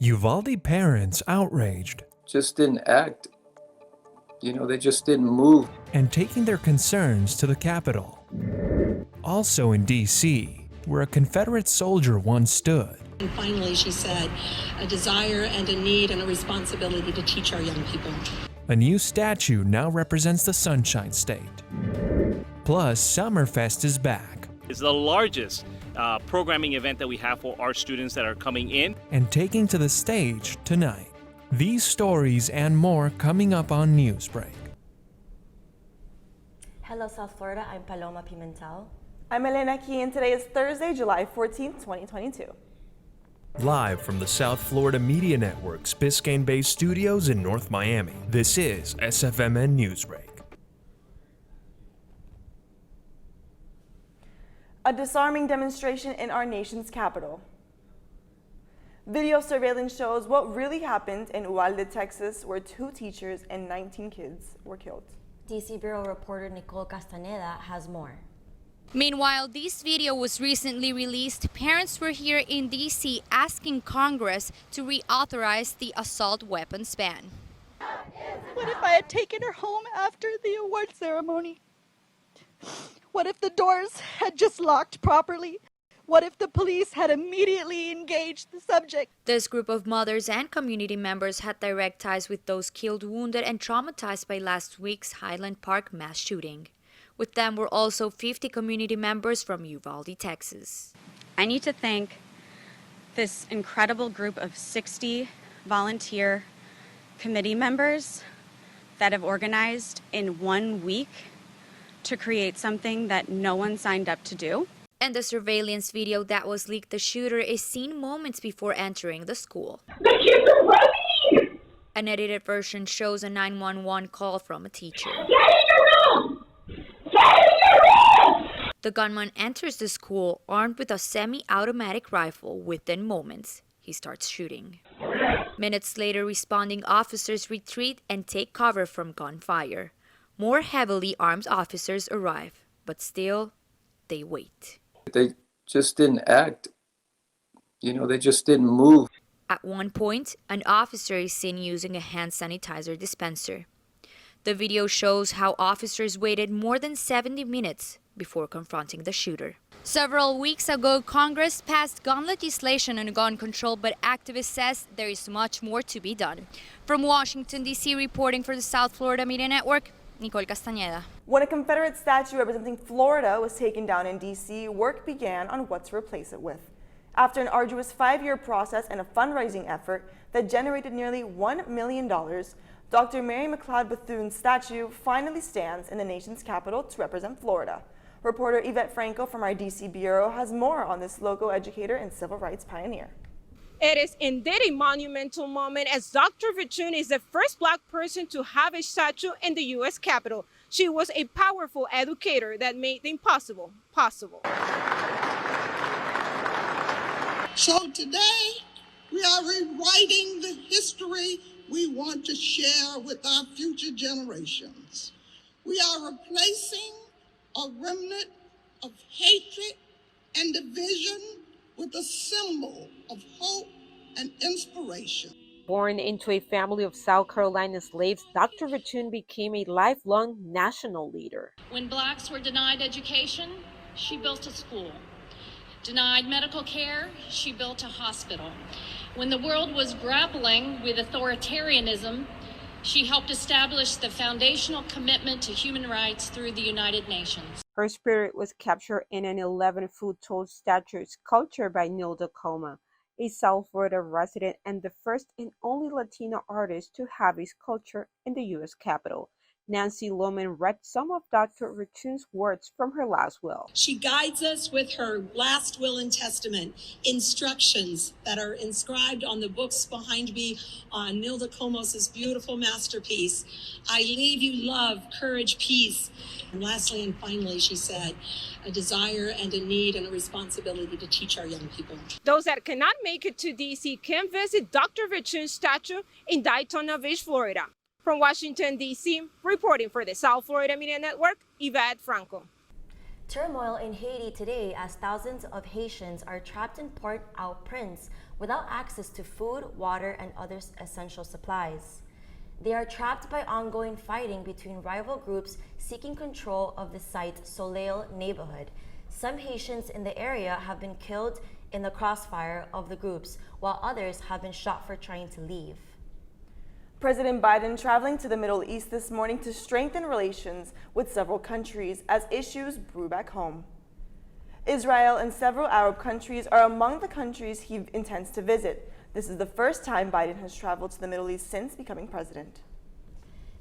Uvalde parents outraged Just didn't act. They just didn't move. and taking their concerns to the Capitol. Also in D.C., where a Confederate soldier once stood. And finally, she said, a desire and a need and a responsibility to teach our young people. A new statue now represents the Sunshine State. Plus, Summerfest is back. It's the largest programming event that we have for our students that are coming in. And taking to the stage tonight. These stories and more coming up on Newsbreak. Hello, South Florida. I'm Paloma Pimentel. I'm Elena Key, and today is Thursday, July 14th, 2022. Live from the South Florida Media Network's Biscayne-based studios in North Miami, this is SFMN Newsbreak. A disarming demonstration in our nation's capital. Video surveillance shows what really happened in Uvalde, Texas, where 2 teachers and 19 kids were killed. DC Bureau reporter Nicole Castaneda has more. Meanwhile, this video was recently released. Parents were here in D.C. asking Congress to reauthorize the assault weapons ban. What if I had taken her home after the award ceremony? What if the doors had just locked properly? What if the police had immediately engaged the subject? This group of mothers and community members had direct ties with those killed, wounded, and traumatized by last week's Highland Park mass shooting. With them were also 50 community members from Uvalde, Texas. I need to thank this incredible group of 60 volunteer committee members that have organized in 1 week to create something that no one signed up to do. And the surveillance video that was leaked, the shooter is seen moments before entering the school. The kids are running! An edited version shows a 911 call from a teacher. Get in your room! The gunman enters the school armed with a semi-automatic rifle. Within moments, he starts shooting. Minutes later, responding officers retreat and take cover from gunfire. More heavily armed officers arrive, but still, they wait. They just didn't act. They just didn't move. At one point, an officer is seen using a hand sanitizer dispenser. The video shows how officers waited more than 70 minutes before confronting the shooter. Several weeks ago, Congress passed gun legislation on gun control, but activists says there is much more to be done. From Washington, D.C., reporting for the South Florida Media Network, Nicole Castaneda. When a Confederate statue representing Florida was taken down in D.C., work began on what to replace it with. After an arduous 5-year process and a fundraising effort that generated nearly $1 million, Dr. Mary McLeod Bethune's statue finally stands in the nation's capital to represent Florida. Reporter Yvette Franco from our D.C. Bureau has more on this local educator and civil rights pioneer. It is indeed a monumental moment, as Dr. Bethune is the first Black person to have a statue in the U.S. Capitol. She was a powerful educator that made the impossible possible. So today, we are rewriting the history we want to share with our future generations. We are replacing a remnant of hatred and division with a symbol of hope and inspiration. Born into a family of South Carolina slaves, Dr. Bethune became a lifelong national leader. When Blacks were denied education, she built a school. Denied medical care, she built a hospital. When the world was grappling with authoritarianism, she helped establish the foundational commitment to human rights through the United Nations. Her spirit was captured in an 11-foot-tall statue sculptured by Neil Dacoma, a South Florida resident and the first and only Latino artist to have a sculpture in the U.S. Capitol. Nancy Loman read some of Dr. Bethune's words from her last will. She guides us with her last will and testament, instructions that are inscribed on the books behind me on Neil Dacomos' beautiful masterpiece. I leave you love, courage, peace. And lastly and finally, she said, a desire and a need and a responsibility to teach our young people. Those that cannot make it to D.C. can visit Dr. Bethune's statue in Daytona Beach, Florida. From Washington, D.C., reporting for the South Florida Media Network, Yvette Franco. Turmoil in Haiti today as thousands of Haitians are trapped in Port-au-Prince without access to food, water, and other essential supplies. They are trapped by ongoing fighting between rival groups seeking control of the site's Soleil neighborhood. Some Haitians in the area have been killed in the crossfire of the groups, while others have been shot for trying to leave. President Biden traveling to the Middle East this morning to strengthen relations with several countries as issues brew back home. Israel and several Arab countries are among the countries he intends to visit. This is the first time Biden has traveled to the Middle East since becoming president.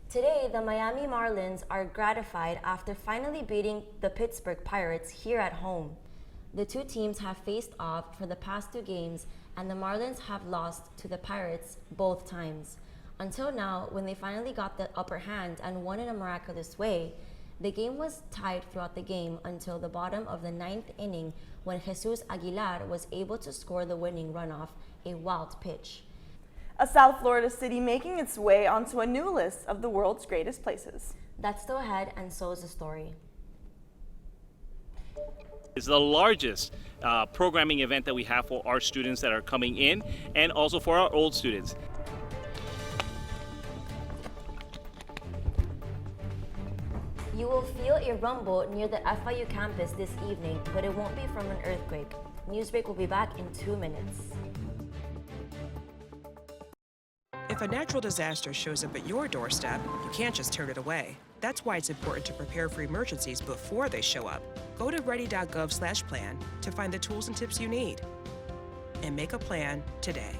Today, the Miami Marlins are gratified after finally beating the Pittsburgh Pirates here at home. The two teams have faced off for the past 2 games, and the Marlins have lost to the Pirates both times. Until now, when they finally got the upper hand and won in a miraculous way, the game was tied throughout the game until the bottom of the 9th inning when Jesus Aguilar was able to score the winning runoff, a wild pitch. A South Florida city making its way onto a new list of the world's greatest places. That's still ahead, and so is the story. It's the largest programming event that we have for our students that are coming in and also for our old students. You will feel a rumble near the FIU campus this evening, but it won't be from an earthquake. Newsbreak will be back in 2 minutes. If a natural disaster shows up at your doorstep, you can't just turn it away. That's why it's important to prepare for emergencies before they show up. Go to ready.gov/plan to find the tools and tips you need. And make a plan today.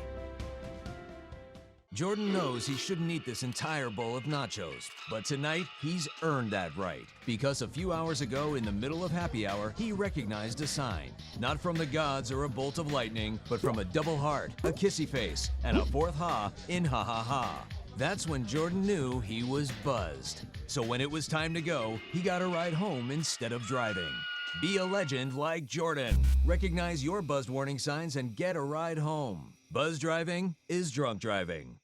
Jordan knows he shouldn't eat this entire bowl of nachos, but tonight he's earned that right. Because a few hours ago, in the middle of happy hour, he recognized a sign. Not from the gods or a bolt of lightning, but from a double heart, a kissy face, and a fourth ha in ha ha ha. That's when Jordan knew he was buzzed. So when it was time to go, he got a ride home instead of driving. Be a legend like Jordan. Recognize your buzzed warning signs and get a ride home. Buzz driving is drunk driving.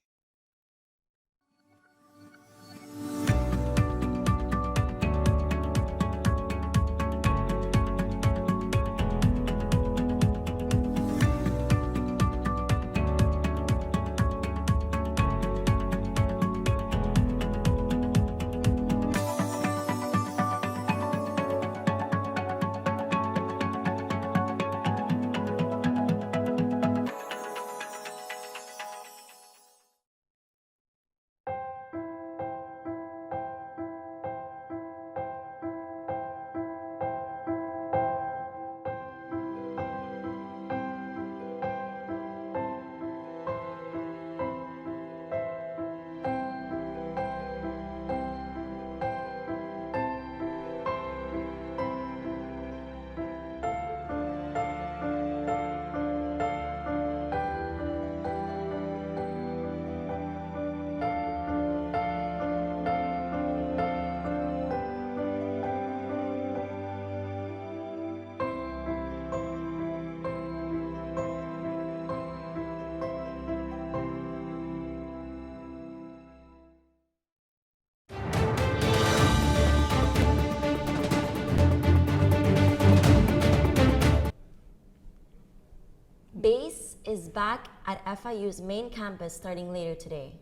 Bass is back at FIU's main campus starting later today.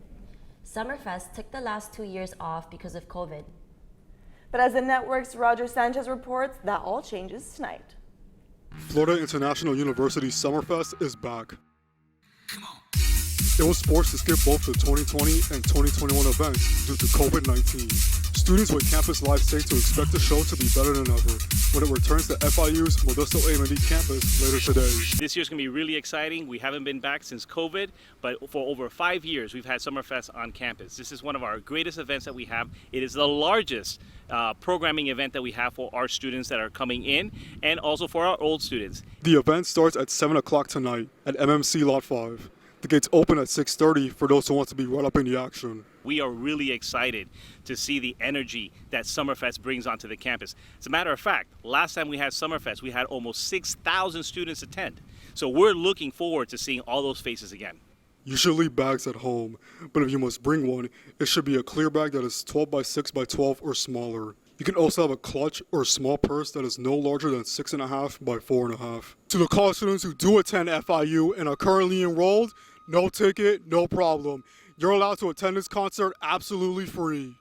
Summerfest took the last 2 years off because of COVID. But as the network's Roger Sanchez reports, that all changes tonight. Florida International University's Summerfest is back. It was forced to skip both the 2020 and 2021 events due to COVID-19. Students with Campus Live say to expect the show to be better than ever when it returns to FIU's Modesto A&D campus later today. This year's going to be really exciting. We haven't been back since COVID, but for over 5 years we've had Summerfest on campus. This is one of our greatest events that we have. It is the largest programming event that we have for our students that are coming in and also for our old students. The event starts at 7 o'clock tonight at MMC Lot 5. The gates open at 6:30 for those who want to be right up in the action. We are really excited to see the energy that Summerfest brings onto the campus. As a matter of fact, last time we had Summerfest, we had almost 6,000 students attend. So we're looking forward to seeing all those faces again. You should leave bags at home, but if you must bring one, it should be a clear bag that is 12 by 6 by 12 or smaller. You can also have a clutch or small purse that is no larger than 6.5 by 4.5. To the college students who do attend FIU and are currently enrolled, no ticket, no problem. You're allowed to attend this concert absolutely free.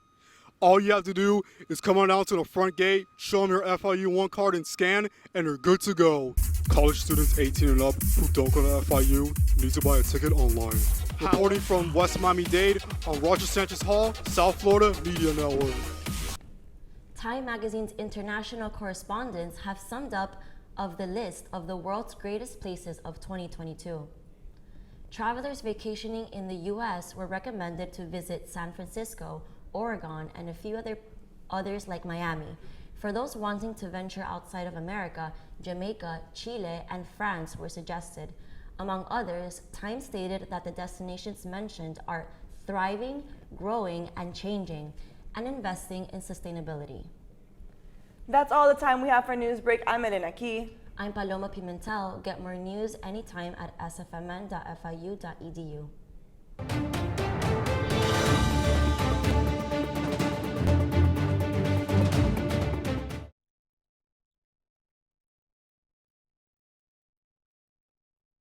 All you have to do is come on down to the front gate, show them your FIU One card and scan, and you're good to go. College students 18 and up who don't go to FIU need to buy a ticket online. Reporting from West Miami-Dade on Roger Sanchez Hall, South Florida Media Network. Time Magazine's international correspondents have summed up of the list of the world's greatest places of 2022. Travelers vacationing in the U.S. were recommended to visit San Francisco, Oregon, and a few others like Miami. For those wanting to venture outside of America, Jamaica, Chile, and France were suggested. Among others, Time stated that the destinations mentioned are thriving, growing, and changing, and investing in sustainability. That's all the time we have for Newsbreak. I'm Elena Key. I'm Paloma Pimentel. Get more news anytime at sfmn.fiu.edu.